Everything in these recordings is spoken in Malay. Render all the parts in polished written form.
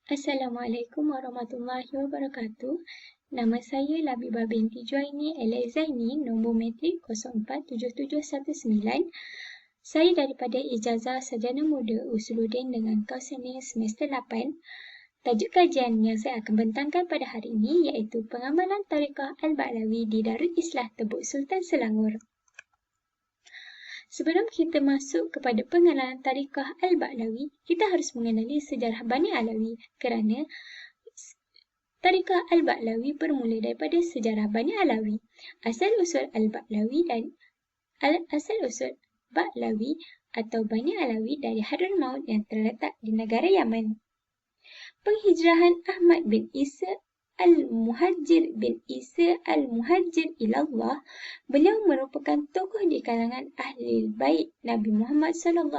Assalamualaikum warahmatullahi wabarakatuh. Nama saya Labibah binti Juaini Al-Zaini, nombor matrik 047719. Saya daripada Ijazah Sarjana Muda Usuluddin dengan Kausanis semester 8. Tajuk kajian yang saya akan bentangkan pada hari ini iaitu Pengamalan Tariqah Al-Ba'lawi di Darul Islah Tebuk Sultan Selangor. Sebelum kita masuk kepada pengenalan Tariqah Al-Ba'lawi, kita harus mengenali sejarah Bani Alawi kerana Tariqah Al-Ba'lawi bermula daripada sejarah Bani Alawi. Asal-usul Ba'lawi atau Bani Alawi dari Hadramaut yang terletak di negara Yaman. Penghijrahan Ahmad bin Isa Al-Muhajir ilallah, beliau merupakan tokoh di kalangan ahli bait Nabi Muhammad SAW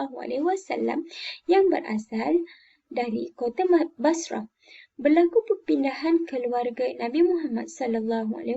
yang berasal dari kota Basrah. Berlaku perpindahan keluarga Nabi Muhammad SAW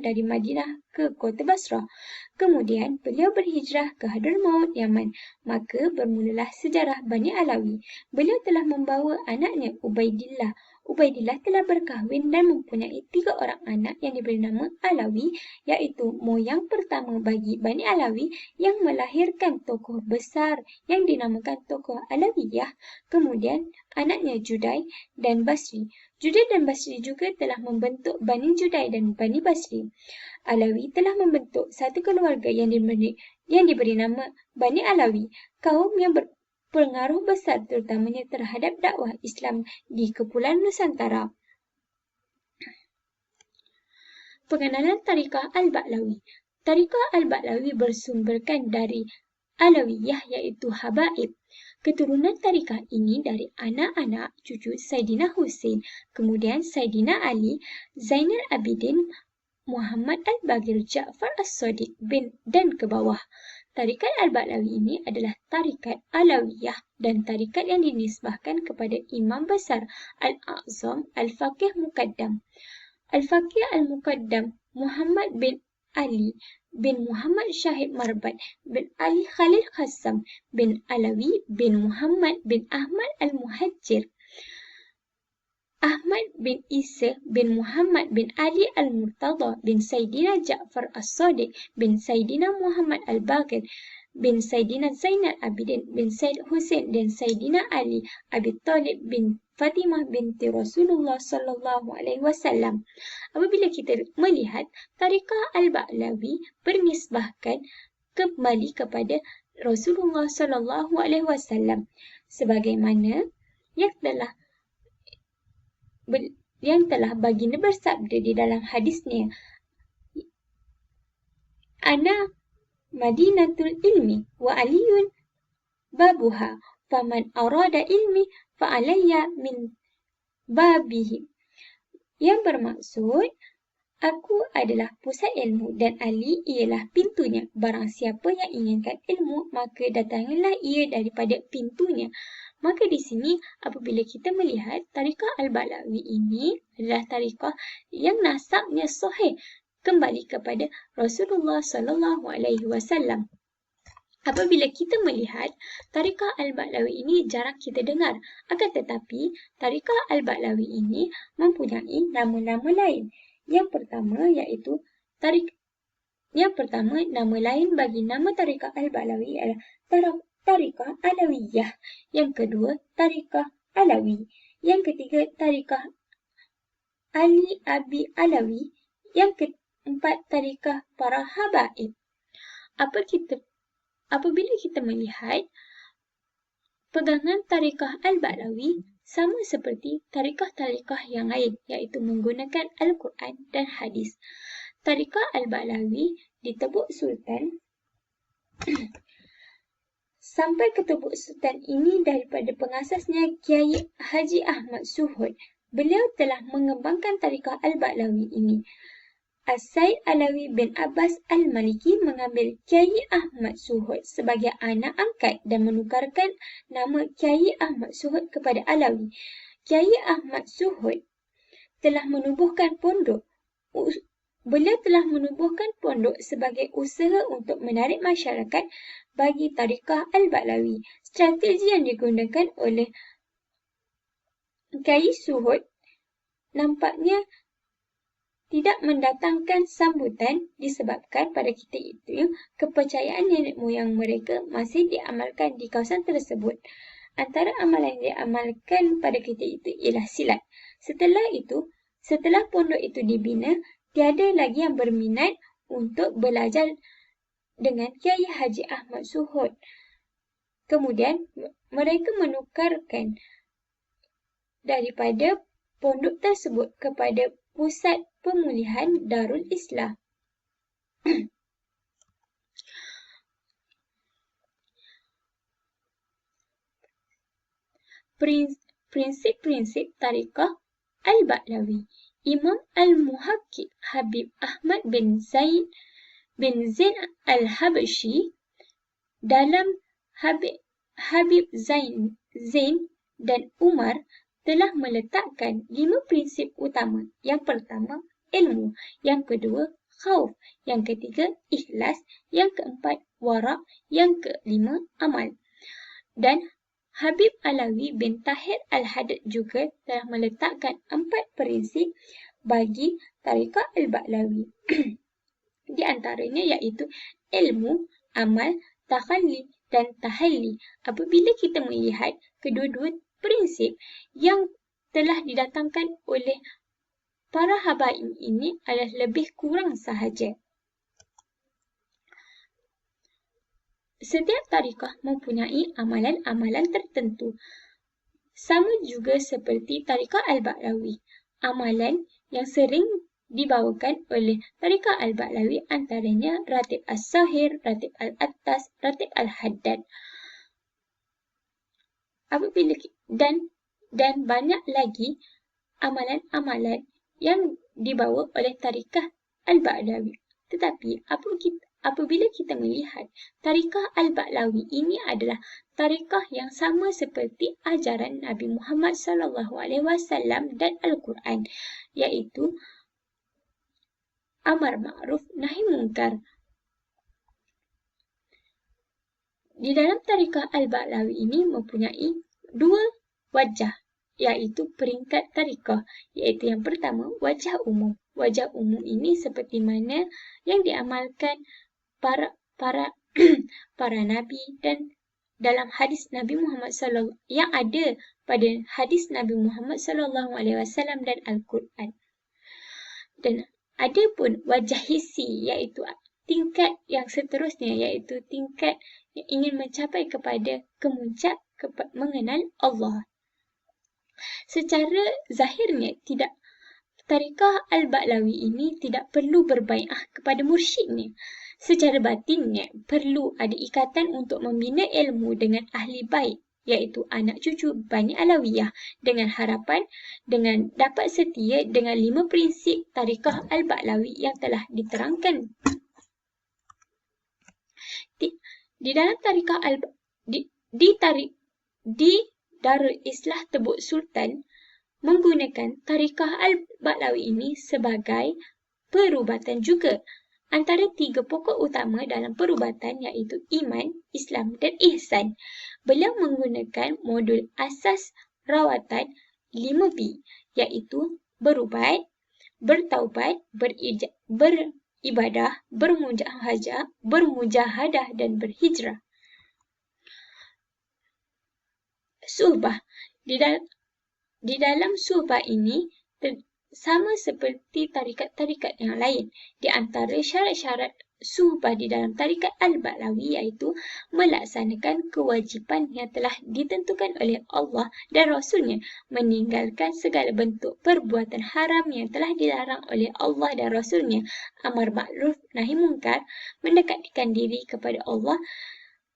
dari Madinah ke kota Basrah. Kemudian beliau berhijrah ke Hadramaut, Yaman. Maka bermulalah sejarah Bani Alawi. Beliau telah membawa anaknya Ubaidillah. Ubaidillah telah berkahwin dan mempunyai 3 orang anak yang diberi nama Alawi, iaitu moyang pertama bagi Bani Alawi yang melahirkan tokoh besar yang dinamakan tokoh Alawiyah. Kemudian anaknya Judai dan Basri. Judai dan Basri juga telah membentuk Bani Judai dan Bani Basri. Alawi telah membentuk satu keluarga yang diberi nama Bani Alawi, kaum yang berpengaruh besar terutamanya terhadap dakwah Islam di Kepulauan Nusantara. Pengenalan Tariqah Al-Ba'lawi. Tariqah Al-Ba'lawi bersumberkan dari Alawiyah iaitu Habaib. Keturunan tariqah ini dari anak-anak cucu Saidina Husain, kemudian Saidina Ali, Zainal Abidin, Muhammad Al-Baqir, Ja'far As-Sadiq dan ke bawah. Tarikat Al-Ba'lawi ini adalah tarikat Alawiyah dan tarikat yang dinisbahkan kepada Imam Besar Al-A'zam Al-Faqih Muqaddam. Al-Faqih Al-Muqaddam Muhammad bin Ali bin Muhammad Syahid Marbat bin Ali Khalil Qassam bin Alawi bin Muhammad bin Ahmad Al-Muhajir, Ahmad bin Isa bin Muhammad bin Ali Al-Murtada bin Saidina Ja'far As-Sadiq bin Saidina Muhammad Al-Baqir bin Saidina Zainal Abidin bin Said Hussein dan Saidina Ali Abi Talib bin Fatimah binti Rasulullah SAW. Apabila kita melihat Tariqah Al-Ba'lawi bernisbahkan kembali kepada Rasulullah SAW sebagaimana yang telah baginda bersabda di dalam hadisnya, Ana Madinatul Ilmi wa Aliyun babuha faman arada ilmi fa'alayya min babihi. Yang bermaksud, aku adalah pusat ilmu dan Ali ialah pintunya. Barang siapa yang inginkan ilmu, maka datangilah ia daripada pintunya. Maka di sini apabila kita melihat Tariqah Al-Ba'lawi ini adalah tariqah yang nasabnya sahih kembali kepada Rasulullah SAW. Apabila kita melihat Tariqah Al-Ba'lawi ini jarang kita dengar, akan tetapi Tariqah Al-Ba'lawi ini mempunyai nama-nama lain. Yang pertama nama lain bagi nama Tariqah Al-Ba'lawi adalah Tariqah Alawiyah. Yang kedua, Tariqah Alawi. Yang ketiga, Tariqah Ali Abi Alawi. Yang keempat, Tariqah para Habaib. Apabila kita melihat pegangan Tariqah Al-Ba'lawi sama seperti tariqah-tariqah yang lain, iaitu menggunakan Al-Quran dan Hadis. Tariqah Al-Ba'lawi di Tebuk Sultan sampai ke Tebuk Sultan ini daripada pengasasnya Kiai Haji Ahmad Suhud. Beliau telah mengembangkan Tariqah Al-Ba'lawi ini. As-Said Alawi bin Abbas Al-Maliki mengambil Kiai Ahmad Suhud sebagai anak angkat dan menukarkan nama Kiai Ahmad Suhud kepada Alawi. Kiai Ahmad Suhud telah menubuhkan pondok. Beliau telah menubuhkan pondok sebagai usaha untuk menarik masyarakat bagi Tariqah Al-Ba'lawi. Strategi yang digunakan oleh Kiai Suhud nampaknya tidak mendatangkan sambutan disebabkan pada ketika itu kepercayaan nenek moyang mereka masih diamalkan di kawasan tersebut. Antara amalan yang diamalkan pada ketika itu ialah silat. Setelah pondok itu dibina, tiada lagi yang berminat untuk belajar dengan Kiai Haji Ahmad Suhud. Kemudian mereka menukarkan daripada pondok tersebut kepada Pusat Pemulihan Darul Islah. Prinsip-prinsip Tariqah Al-Ba'lawi. Imam Al-Muhakkik Habib Ahmad bin Zain Al-Habshi dalam Habib Zain dan Umar telah meletakkan 5 prinsip utama. Yang pertama, ilmu. Yang kedua, khauf. Yang ketiga, ikhlas. Yang keempat, wara'. Yang kelima, amal. Dan Habib Alawi bin Tahir Al-Haddad juga telah meletakkan 4 prinsip bagi Tariqah Al-Ba'lawi. Di antaranya iaitu ilmu, amal, takhalli dan tahalli. Apabila kita melihat kedua-dua prinsip yang telah didatangkan oleh para habaib ini adalah lebih kurang sahaja. Setiap tariqah mempunyai amalan-amalan tertentu. Sama juga seperti Tariqah Al-Ba'lawi. Amalan yang sering dibawakan oleh Tariqah Al-Ba'lawi antaranya Ratib As-Sahir, Ratib Al-Attas, Ratib Al-Haddad. Dan banyak lagi amalan-amalan yang dibawa oleh Tariqah Al-Ba'lawi. Tetapi apabila kita melihat Tariqah Al-Ba'lawi ini adalah tariqah yang sama seperti ajaran Nabi Muhammad SAW dan Al-Quran, iaitu amar ma'ruf nahi munkar. Di dalam Tariqah Al-Ba'lawi ini mempunyai 2 wajah, iaitu peringkat tariqah, iaitu yang pertama wajah umum. Wajah umum ini seperti mana yang diamalkan para nabi dan dalam hadis Nabi Muhammad SAW yang ada pada hadis Nabi Muhammad SAW dan Al-Quran. Dan ada pun wajah hissi, iaitu tingkat yang seterusnya, iaitu tingkat yang ingin mencapai kepada kemuncak mengenal Allah. Secara zahirnya Tariqah Al-Ba'lawi ini tidak perlu berbai'ah kepada mursyidnya. Secara batinnya perlu ada ikatan untuk membina ilmu dengan ahli bait, iaitu anak cucu Bani Alawiyah, dengan harapan dengan dapat setia dengan 5 prinsip Tariqah Al-Ba'lawi yang telah diterangkan. Di dalam Tariqah di Darul Islah Tebuk Sultan menggunakan Tariqah Al-Ba'lawi ini sebagai perubatan juga. Antara 3 pokok utama dalam perubatan iaitu iman, Islam dan ihsan. Beliau menggunakan modul asas rawatan 5B, iaitu berubat, bertaubat, beribadah, bermujahadah dan berhijrah. Suhbah. Di dalam suhbah ini sama seperti tarikat-tarikat yang lain. Di antara syarat-syarat suhbah di dalam Tariqah Al-Ba'lawi iaitu melaksanakan kewajipan yang telah ditentukan oleh Allah dan Rasulnya, meninggalkan segala bentuk perbuatan haram yang telah dilarang oleh Allah dan Rasulnya, amar ma'ruf nahi munkar, mendekatkan diri kepada Allah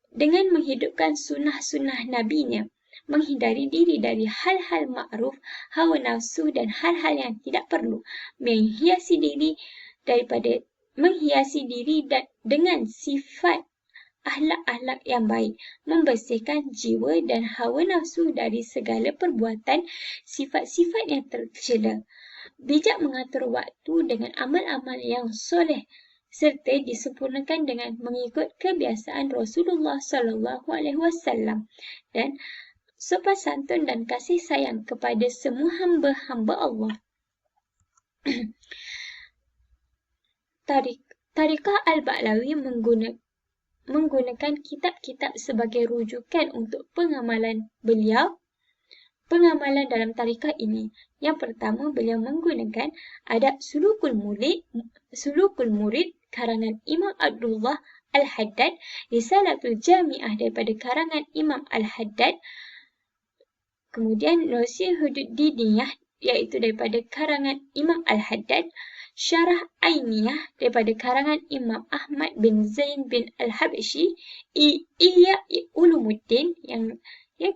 dengan menghidupkan sunnah-sunnah nabinya, menghindari diri dari hal-hal ma'ruf, hawa nafsu dan hal-hal yang tidak perlu, menghiasi diri dengan sifat akhlak-akhlak yang baik, membersihkan jiwa dan hawa nafsu dari segala perbuatan sifat-sifat yang tercela, bijak mengatur waktu dengan amal-amal yang soleh, serta disempurnakan dengan mengikut kebiasaan Rasulullah SAW dan sopan santun dan kasih sayang kepada semua hamba-hamba Allah. Tariqah Al-Ba'lawi menggunakan kitab-kitab sebagai rujukan untuk pengamalan beliau. Pengamalan dalam tariqah ini. Yang pertama, beliau menggunakan adab sulukul murid karangan Imam Abdullah Al-Haddad, Risalatul Jami'ah daripada karangan Imam Al-Haddad, kemudian Nusi Hudud Diniyah iaitu daripada karangan Imam Al-Haddad, Syarah Ainiyah daripada karangan Imam Ahmad bin Zain bin Al-Habshi, Ihya Ulumuddin yang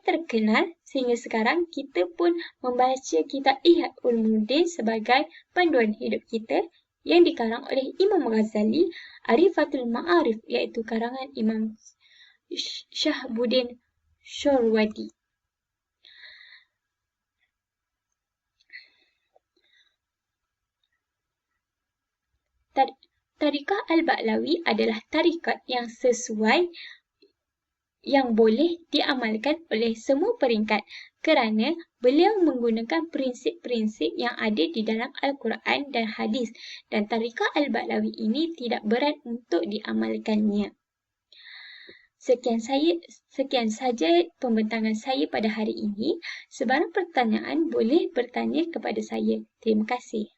terkenal sehingga sekarang kita pun membaca kitab Ihya Ulumuddin sebagai panduan hidup kita, yang dikarang oleh Imam Ghazali, Arifatul Ma'arif iaitu karangan Imam Syahbuddin Syarwadi. Tariqah Al-Ba'lawi adalah tarikat yang sesuai yang boleh diamalkan oleh semua peringkat kerana beliau menggunakan prinsip-prinsip yang ada di dalam Al-Quran dan Hadis, dan tariqah Al-Ba'lawi ini tidak berat untuk diamalkannya. Sekian saja pembentangan saya pada hari ini. Sebarang pertanyaan boleh bertanya kepada saya. Terima kasih.